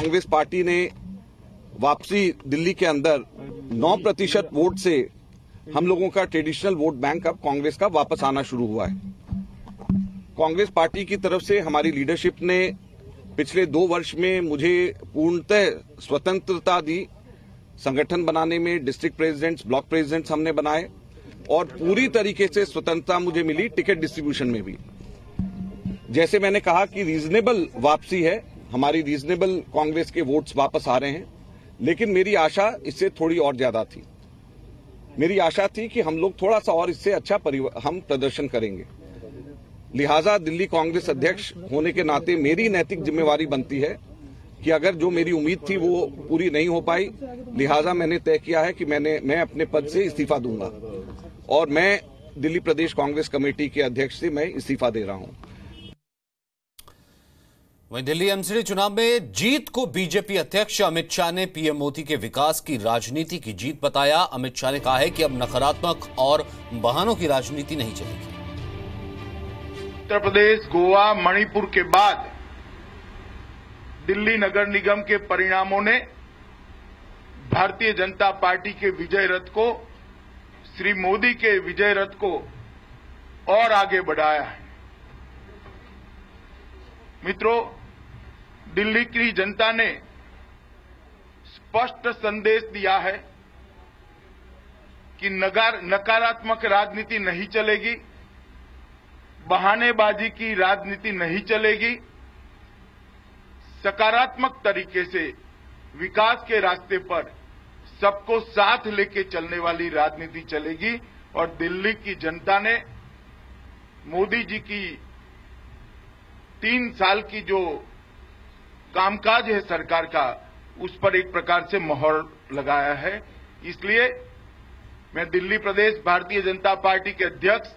Congress party ने वापसी दिल्ली के अंदर 9% वोट से हम लोगों का ट्रेडिशनल वोट बैंक अब कांग्रेस का वापस आना शुरू हुआ है। कांग्रेस पार्टी की तरफ से हमारी लीडरशिप ने पिछले 2 वर्ष में मुझे पूर्णतः स्वतंत्रता दी। संगठन बनाने में डिस्ट्रिक्ट प्रेसिडेंट्स, ब्लॉक प्रेसिडेंट्स हमने बनाए और पूरी तरीके से स्वतंत्रता मुझे मिली टिकट डिस्ट्रीब्यूशन में भी। जैसे मैंने कहा कि रीजनेबल वापसी है, हमारी रीजनेबल कांग्रेस के वोट्स वापस आ रहे हैं, लेकिन मेरी आशा इससे थोड़ी और ज्यादा थी। मेरी आशा थी कि हम लोग थोड़ा सा और इससे अच्छा हम प्रदर्शन करेंगे। लिहाजा दिल्ली कांग्रेस अध्यक्ष होने के नाते मेरी नैतिक जिम्मेवारी बनती है कि अगर जो मेरी उम्मीद थी वो पूरी नहीं हो पाई, लिहाजा मैंने तय किया है कि मैं अपने पद से इस्तीफा दूंगा और मैं दिल्ली प्रदेश कांग्रेस कमेटी के अध्यक्ष से मैं इस्तीफा दे रहा हूं। वहीं दिल्ली एमसीडी चुनाव में जीत को बीजेपी अध्यक्ष अमित शाह ने पीएम मोदी के विकास की राजनीति की जीत बताया। अमित शाह ने कहा है कि अब नकारात्मक और बहानों की राजनीति नहीं चलेगी। उत्तर प्रदेश, गोवा, मणिपुर के बाद दिल्ली नगर निगम के परिणामों ने भारतीय जनता पार्टी के विजय रथ को, श्री मोदी के विजय रथ को और आगे बढ़ाया है। मित्रों, दिल्ली की जनता ने स्पष्ट संदेश दिया है कि नकारात्मक राजनीति नहीं चलेगी, बहानेबाजी की राजनीति नहीं चलेगी, सकारात्मक तरीके से विकास के रास्ते पर सबको साथ लेके चलने वाली राजनीति चलेगी। और दिल्ली की जनता ने मोदी जी की 3 साल की जो कामकाज है सरकार का, उस पर एक प्रकार से मोहर लगाया है। इसलिए मैं दिल्ली प्रदेश भारतीय जनता पार्टी के अध्यक्ष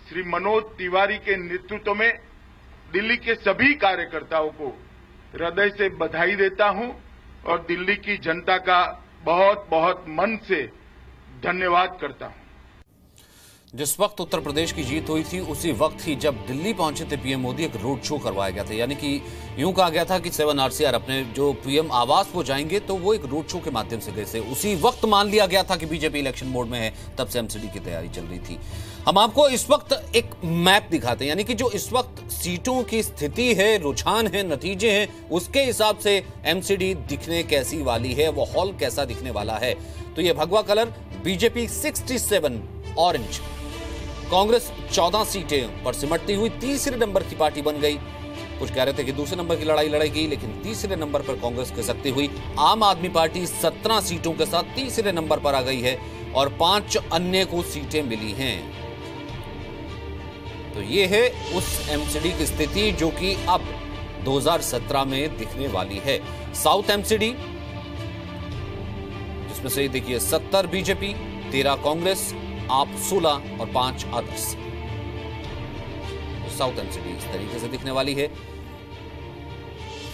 श्री मनोज तिवारी के नेतृत्व में दिल्ली के सभी कार्यकर्ताओं को हृदय से बधाई देता हूं और दिल्ली की जनता का बहुत बहुत मन से धन्यवाद करता हूं। जिस वक्त उत्तर प्रदेश की जीत हुई थी उसी वक्त ही जब दिल्ली पहुंचे थे पीएम मोदी, एक रोड शो करवाया गया था। यानी कि यूं कहा गया था कि 7 RCR अपने जो पीएम आवास वो जाएंगे तो वो एक रोड शो के माध्यम से गए थे। उसी वक्त मान लिया गया था कि बीजेपी इलेक्शन मोड में है, तब से एमसीडी की तैयारी चल रही थी। हम आपको इस वक्त एक मैप दिखाते हैं, यानी कि जो इस वक्त सीटों की स्थिति है, रुझान है, नतीजे हैं, उसके हिसाब से एमसीडी दिखने कैसी वाली है, वो हॉल कैसा दिखने वाला है। तो ये भगवा कलर बीजेपी 67 ऑरेंज, कांग्रेस 14 सीटें पर सिमटती हुई तीसरे नंबर की पार्टी बन गई। कुछ कह रहे थे कि दूसरे नंबर की लड़ाई लड़ेगी, लेकिन तीसरे नंबर पर कांग्रेस खिसकती हुई। आम आदमी पार्टी 17 सीटों के साथ तीसरे नंबर पर आ गई है और 5 अन्य को सीटें मिली हैं। तो ये है उस एमसीडी की स्थिति जो कि अब 2017 में दिखने वाली है। साउथ एमसीडी, जिसमें से देखिए 70 बीजेपी, 13 कांग्रेस, आप 16 और 5 अदर्स। साउथ एमसीडी इस तरीके से दिखने वाली है।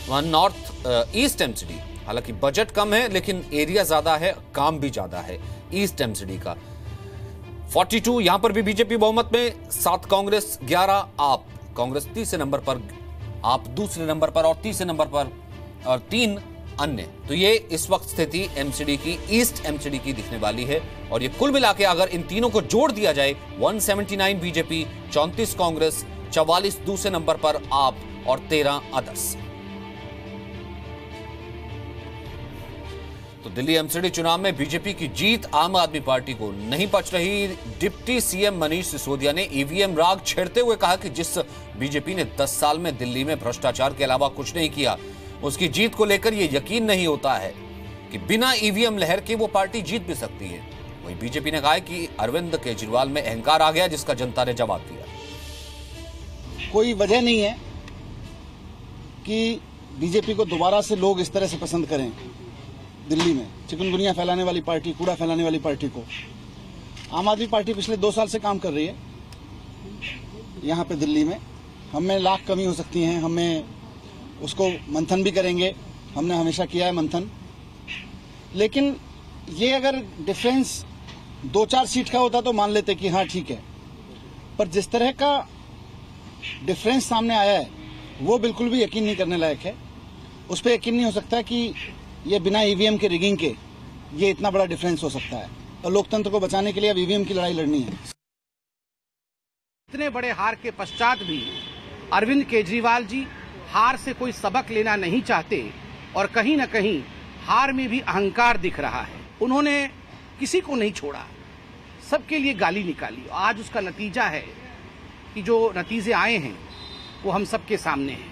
वहां नॉर्थ ईस्ट एमसीडी, हालांकि बजट कम है लेकिन एरिया ज्यादा है, काम भी ज्यादा है ईस्ट एमसीडी का। 42 यहां पर भी बीजेपी बहुमत में, 7 कांग्रेस, 11 आप। कांग्रेस तीसरे नंबर पर, आप दूसरे नंबर पर और तीसरे नंबर पर और 3 अन्य। तो ये इस वक्त स्थिति एमसीडी की, ईस्ट एमसीडी की दिखने वाली है। और ये कुल मिला के अगर इन तीनों को जोड़ दिया जाए, 179 बीजेपी, 34 कांग्रेस, 44 दूसरे नंबर पर आप और 13 अदर्स। तो दिल्ली एमसीडी चुनाव में बीजेपी की जीत आम आदमी पार्टी को नहीं पच रही। डिप्टी सीएम मनीष सिसोदिया ने ईवीएम राग छेड़ते हुए कहा कि जिस बीजेपी ने 10 साल में दिल्ली में भ्रष्टाचार के अलावा कुछ नहीं किया, उसकी जीत को लेकर यह यकीन नहीं होता है कि बिना ईवीएम लहर के वो पार्टी जीत भी सकती है। वहीं बीजेपी ने कहा है कि अरविंद केजरीवाल में अहंकार आ गया, जिसका जनता ने जवाब दिया। कोई वजह नहीं है कि बीजेपी को दोबारा से लोग इस तरह से पसंद करें। दिल्ली में चिकनगुनिया फैलाने वाली पार्टी, कूड़ा फैलाने वाली पार्टी को आम आदमी पार्टी पिछले 2 साल से काम कर रही है यहाँ पे दिल्ली में। हमें लाख कमी हो सकती हैं, हमें उसको मंथन भी करेंगे, हमने हमेशा किया है मंथन। लेकिन ये अगर डिफरेंस 2-4 सीट का होता तो मान लेते कि हाँ ठीक है, पर जिस तरह का डिफरेंस सामने आया है वो बिल्कुल भी यकीन नहीं करने लायक है। उस पर यकीन नहीं हो सकता कि ये बिना ईवीएम के रिगिंग के ये इतना बड़ा डिफरेंस हो सकता है। और लोकतंत्र को बचाने के लिए अब ईवीएम की लड़ाई लड़नी है। इतने बड़े हार के पश्चात भी अरविंद केजरीवाल जी हार से कोई सबक लेना नहीं चाहते और कहीं न कहीं हार में भी अहंकार दिख रहा है। उन्होंने किसी को नहीं छोड़ा, सबके लिए गाली निकाली। आज उसका नतीजा है कि जो नतीजे आए हैं वो हम सबके सामने हैं।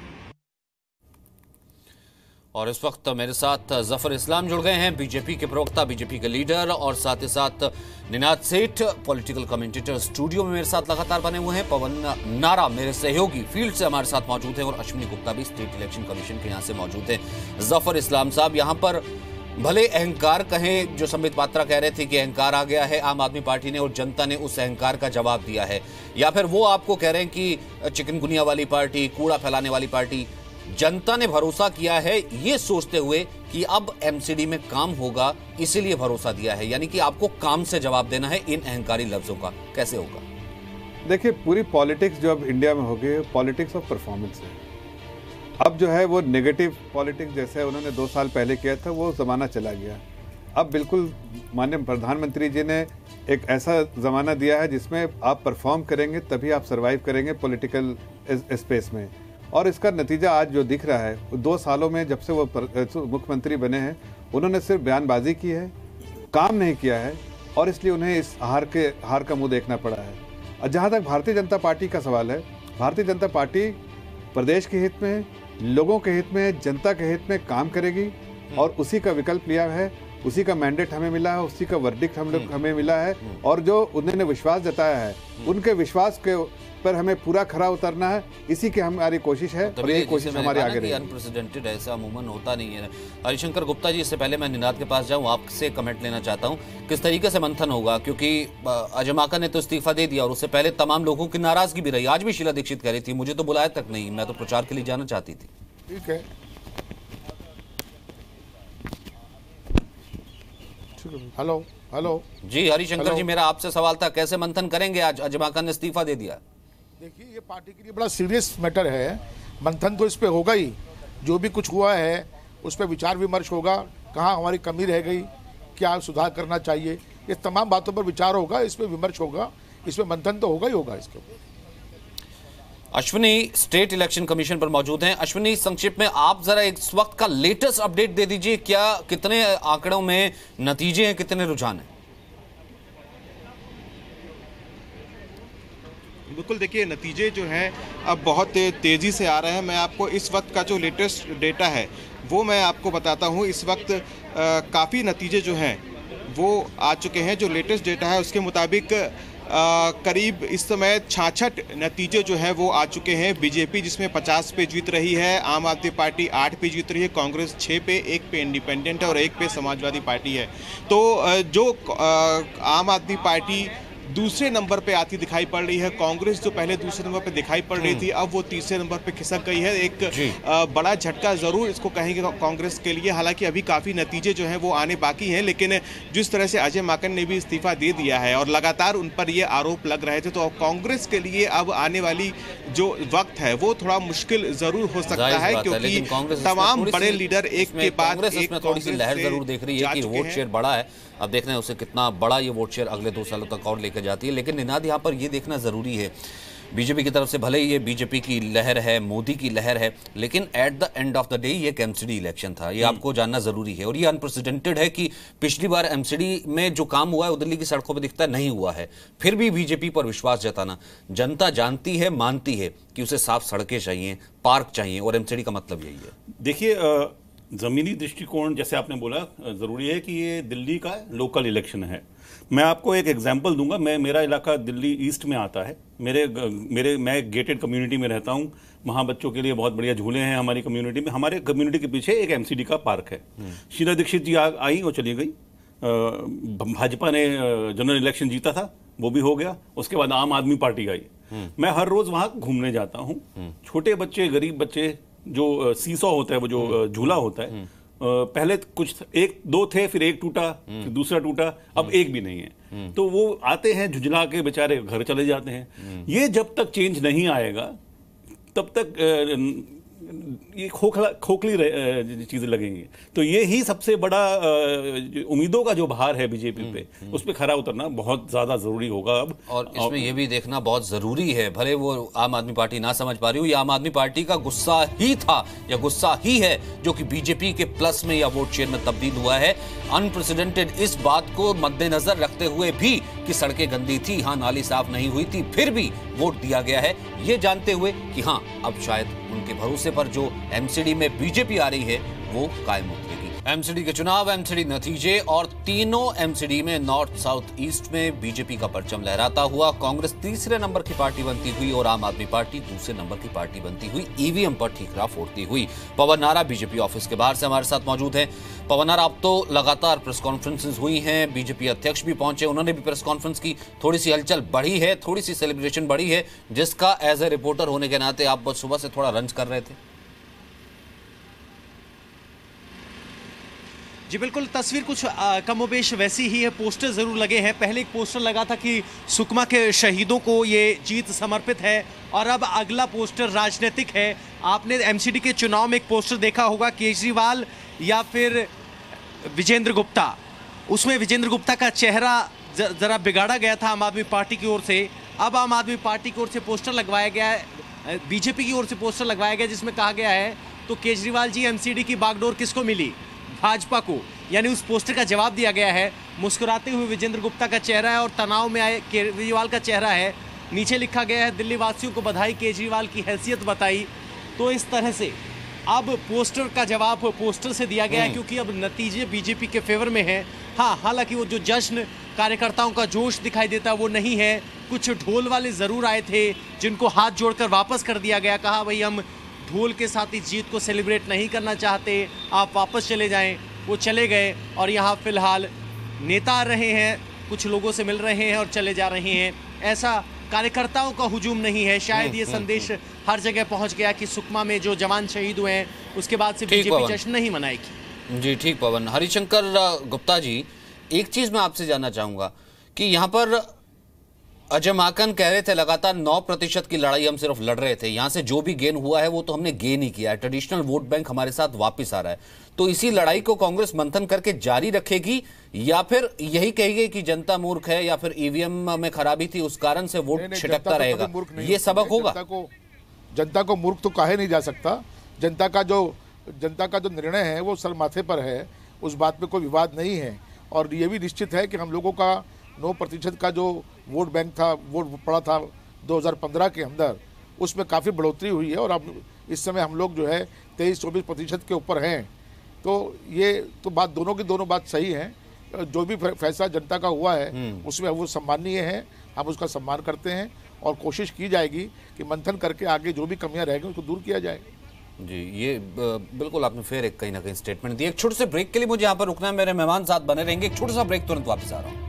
और इस वक्त मेरे साथ जफर इस्लाम जुड़ गए हैं, बीजेपी के प्रवक्ता, बीजेपी के लीडर, और साथ ही साथ निनाद सेठ, पॉलिटिकल कमेंटेटर, स्टूडियो में मेरे साथ लगातार बने हुए हैं। पवन नारा मेरे सहयोगी फील्ड से हमारे साथ मौजूद हैं, और अश्विनी गुप्ता भी स्टेट इलेक्शन कमीशन के यहाँ से मौजूद हैं। जफर इस्लाम साहब, यहाँ पर भले अहंकार कहें, जो संबित पात्रा कह रहे थे कि अहंकार आ गया है आम आदमी पार्टी ने और जनता ने उस अहंकार का जवाब दिया है, या फिर वो आपको कह रहे हैं कि चिकनगुनिया वाली पार्टी, कूड़ा फैलाने वाली पार्टी, जनता ने भरोसा किया है ये सोचते हुए कि अब एमसीडी में काम होगा, इसीलिए भरोसा दिया है, यानी कि आपको काम से जवाब देना है इन अहंकारी लफ्जों का। कैसे होगा? देखिए, पूरी पॉलिटिक्स जो अब इंडिया में हो गई, पॉलिटिक्स ऑफ परफॉर्मेंस है। अब जो है वो नेगेटिव पॉलिटिक्स जैसे उन्होंने 2 साल पहले किया था, वो ज़माना चला गया। अब बिल्कुल माननीय प्रधानमंत्री जी ने एक ऐसा ज़माना दिया है जिसमें आप परफॉर्म करेंगे तभी आप सर्वाइव करेंगे पॉलिटिकल स्पेस में। और इसका नतीजा आज जो दिख रहा है, 2 सालों में जब से वो मुख्यमंत्री बने हैं, उन्होंने सिर्फ बयानबाजी की है, काम नहीं किया है, और इसलिए उन्हें इस हार का मुंह देखना पड़ा है। और जहाँ तक भारतीय जनता पार्टी का सवाल है, भारतीय जनता पार्टी प्रदेश के हित में, लोगों के हित में, जनता के हित में काम करेगी, और उसी का विकल्प लिया है, उसी का मैंडेट हमें मिला है, उसी का वर्डिक्ट हमें मिला है। और जो उन्होंने विश्वास जताया है, उनके विश्वास के पर हमें पूरा खरा उतरना है, इसी की हमारी कोशिश है, और यही कोशिश हमारी आगे रहेगी। अनप्रेसिडेंटेड ऐसा अमूमन होता नहीं है। हरिशंकर गुप्ता जी, इससे पहले मैं निनाद के पास जाऊं, आपसे कमेंट लेना चाहता हूं, किस तरीके से मंथन होगा, क्योंकि अजय माकन ने तो इस्तीफा दे दिया और उससे पहले तमाम लोगों की नाराजगी भी रही। आज भी शीला दीक्षित कह रही थी मुझे तो बुलाया तक नहीं, मैं तो प्रचार के लिए जाना चाहती थी। ठीक है, हेलो हेलो जी हरिशंकर जी, मेरा आपसे सवाल था, कैसे मंथन करेंगे? आज अजय माकन ने इस्तीफा दे दिया। देखिए, ये पार्टी के लिए बड़ा सीरियस मैटर है। मंथन तो इस पे होगा ही, जो भी कुछ हुआ है उस पर विचार विमर्श होगा, कहाँ हमारी कमी रह गई, क्या सुधार करना चाहिए, ये तमाम बातों पर विचार होगा, इस पर विमर्श होगा, इसमें मंथन तो होगा ही होगा। इसके ऊपर अश्विनी स्टेट इलेक्शन कमीशन पर मौजूद हैं। अश्विनी, संक्षिप्त में आप जरा इस वक्त का लेटेस्ट अपडेट दे दीजिए, क्या कितने आंकड़ों में नतीजे हैं, कितने रुझान हैं? बिल्कुल, देखिए नतीजे जो हैं अब बहुत तेज़ी से आ रहे हैं। मैं आपको इस वक्त का जो लेटेस्ट डेटा है वो मैं आपको बताता हूँ। इस वक्त काफ़ी नतीजे जो हैं वो आ चुके हैं। जो लेटेस्ट डेटा है उसके मुताबिक करीब इस समय 66 नतीजे जो हैं वो आ चुके हैं। बीजेपी जिसमें 50 पे जीत रही है, आम आदमी पार्टी 8 पे जीत रही है, कांग्रेस 6 पे, 1 पे इंडिपेंडेंट है और 1 पे समाजवादी पार्टी है। तो जो आम आदमी पार्टी दूसरे नंबर पे आती दिखाई पड़ रही है, कांग्रेस जो पहले दूसरे नंबर पे दिखाई पड़ रही थी अब वो तीसरे नंबर पे खिसक गई है। एक बड़ा झटका जरूर इसको कहेंगे कांग्रेस के लिए। हालांकि अभी काफी नतीजे जो हैं वो आने बाकी हैं, लेकिन जिस तरह से अजय माकन ने भी इस्तीफा दे दिया है और लगातार उन पर ये आरोप लग रहे थे, तो कांग्रेस के लिए अब आने वाली जो वक्त है वो थोड़ा मुश्किल जरूर हो सकता है, क्योंकि तमाम बड़े लीडर एक के बाद एक थोड़ी सी लहर जरूर देख रही है कि वोट शेयर बड़ा है। अब देखना है उसे कितना बड़ा ये वोट शेयर अगले 2 सालों तक और लेकर जाती है। लेकिन निनाद, यहाँ पर ये देखना जरूरी है, बीजेपी की तरफ से भले ही ये बीजेपी की लहर है, मोदी की लहर है, लेकिन at the end of the day ये एक एमसीडी इलेक्शन था, ये आपको जानना जरूरी है। और ये अनप्रेसिडेंटेड है कि पिछली बार एमसीडी में जो काम हुआ है वो दिल्ली की सड़कों पर दिखता नहीं हुआ है, फिर भी बीजेपी पर विश्वास जताना। जनता जानती है, मानती है कि उसे साफ सड़कें चाहिए, पार्क चाहिए, और एमसीडी का मतलब यही है। देखिए, ज़मीनी दृष्टिकोण जैसे आपने बोला, ज़रूरी है कि ये दिल्ली का लोकल इलेक्शन है। मैं आपको एक एग्जांपल दूंगा। मेरा इलाका दिल्ली ईस्ट में आता है। मैं गेटेड कम्युनिटी में रहता हूँ। वहाँ बच्चों के लिए बहुत बढ़िया झूले हैं हमारी कम्युनिटी में। हमारे कम्युनिटी के पीछे एक एमसीडी का पार्क है। शीला दीक्षित जी आई और चली गई। भाजपा ने जनरल इलेक्शन जीता था, वो भी हो गया। उसके बाद आम आदमी पार्टी आई। मैं हर रोज़ वहाँ घूमने जाता हूँ। छोटे बच्चे, गरीब बच्चे, जो सीसॉ होता है, वो जो झूला होता है, पहले कुछ 1-2 थे, फिर एक टूटा, फिर दूसरा टूटा, अब एक भी नहीं है। तो वो आते हैं झुंझला के, बेचारे घर चले जाते हैं। ये जब तक चेंज नहीं आएगा तब तक ये खोखली चीजें लगेंगी। तो ये ही सबसे बड़ा उम्मीदों का जो भार है बीजेपी पे, उस पर खरा उतरना बहुत ज्यादा जरूरी होगा अब। और इसमें यह भी देखना बहुत जरूरी है, भले वो आम आदमी पार्टी ना समझ पा रही हो, ये आम आदमी पार्टी का गुस्सा ही था या गुस्सा ही है जो कि बीजेपी के प्लस में या वोट शेयर में तब्दील हुआ है। अनप्रेसिडेंटेड इस बात को मद्देनजर रखते हुए भी कि सड़कें गंदी थी, हाँ नाली साफ नहीं हुई थी, फिर भी वोट दिया गया है, ये जानते हुए कि हाँ अब शायद उनके भरोसे पर जो एमसीडी में बीजेपी आ रही है वो कायम उतरेगी। एमसीडी के चुनाव, एमसीडी नतीजे और तीनों एमसीडी में नॉर्थ साउथ ईस्ट में बीजेपी का परचम लहराता हुआ कांग्रेस तीसरे नंबर की पार्टी बनती हुई और आम आदमी पार्टी दूसरे नंबर की पार्टी बनती हुई, ईवीएम पर ठीकरा फोड़ती हुई। पवन नारा बीजेपी ऑफिस के बाहर से हमारे साथ मौजूद हैं। पवन नारा, अब तो लगातार प्रेस कॉन्फ्रेंसेस हुई हैं, बीजेपी अध्यक्ष भी पहुंचे, उन्होंने भी प्रेस कॉन्फ्रेंस की, थोड़ी सी हलचल बढ़ी है, थोड़ी सी सेलिब्रेशन बढ़ी है, जिसका एज ए रिपोर्टर होने के नाते आप बस सुबह से थोड़ा रंज कर रहे थे। जी बिल्कुल, तस्वीर कुछ कमोबेश वैसी ही है। पोस्टर जरूर लगे हैं। पहले एक पोस्टर लगा था कि सुकमा के शहीदों को ये जीत समर्पित है, और अब अगला पोस्टर राजनीतिक है। आपने एमसीडी के चुनाव में एक पोस्टर देखा होगा, केजरीवाल या फिर विजेंद्र गुप्ता। उसमें विजेंद्र गुप्ता का चेहरा जरा बिगाड़ा गया था आम आदमी पार्टी की ओर से। अब आम आदमी पार्टी की ओर से पोस्टर लगवाया गया है, बीजेपी की ओर से पोस्टर लगवाया गया, जिसमें कहा गया है तो केजरीवाल जी एमसीडी की बागडोर किसको मिली? भाजपा को। यानी उस पोस्टर का जवाब दिया गया है। मुस्कुराते हुए विजेंद्र गुप्ता का चेहरा है और तनाव में आए केजरीवाल का चेहरा है। नीचे लिखा गया है दिल्ली वासियों को बधाई, केजरीवाल की हैसियत बताई। तो इस तरह से अब पोस्टर का जवाब पोस्टर से दिया गया है, क्योंकि अब नतीजे बीजेपी के फेवर में है। हाँ, हालांकि वो जो जश्न, कार्यकर्ताओं का जोश दिखाई देता वो नहीं है। कुछ ढोल वाले जरूर आए थे जिनको हाथ जोड़कर वापस कर दिया गया। कहा भाई हम ढोल के साथ इस जीत को सेलिब्रेट नहीं करना चाहते, आप वापस चले जाएं। वो चले गए और यहाँ फिलहाल नेता आ रहे हैं, कुछ लोगों से मिल रहे हैं और चले जा रहे हैं। ऐसा कार्यकर्ताओं का हुजूम नहीं है। शायद ये संदेश हर जगह पहुंच गया कि सुकमा में जो जवान शहीद हुए हैं उसके बाद से बीजेपी जश्न नहीं मनाएगी। जी ठीक पवन। हरिशंकर गुप्ता जी, एक चीज मैं आपसे जानना चाहूंगा कि यहाँ पर अजय माकन कह रहे थे लगातार 9% की लड़ाई हम सिर्फ लड़ रहे थे, यहां से जो भी गेन हुआ है वो तो हमने गेन ही किया है, ट्रेडिशनल वोट बैंक हमारे साथ वापस आ रहा है। तो इसी लड़ाई को कांग्रेस मंथन करके जारी रखेगी या फिर यही कहेगी कि जनता मूर्ख है या फिर ईवीएम में खराबी थी उस कारण से वोट छिटकता रहेगा? ये सबक होगा। जनता को मूर्ख तो कहे नहीं जा सकता। जनता का जो निर्णय है वो सर माथे पर है, उस बात पे कोई विवाद नहीं है। और ये भी निश्चित है कि हम लोगों का 9% का जो वोट बैंक था, वोट पड़ा था 2015 के अंदर, उसमें काफ़ी बढ़ोतरी हुई है और अब इस समय हम लोग जो है 23-24% के ऊपर हैं। तो ये तो बात दोनों बात सही है। जो भी फैसला जनता का हुआ है उसमें वो सम्माननीय है, हम उसका सम्मान करते हैं और कोशिश की जाएगी कि मंथन करके आगे जो भी कमियां रहेंगी उसको दूर किया जाए। जी, ये बिल्कुल आपने फिर एक कहीं ना कहीं स्टेटमेंट दी। एक छोटे से ब्रेक के लिए मुझे यहाँ पर रुकना है, मेरे मेहमान साथ बने रहेंगे। एक छोटा सा ब्रेक, तुरंत वापस आ रहा हूँ।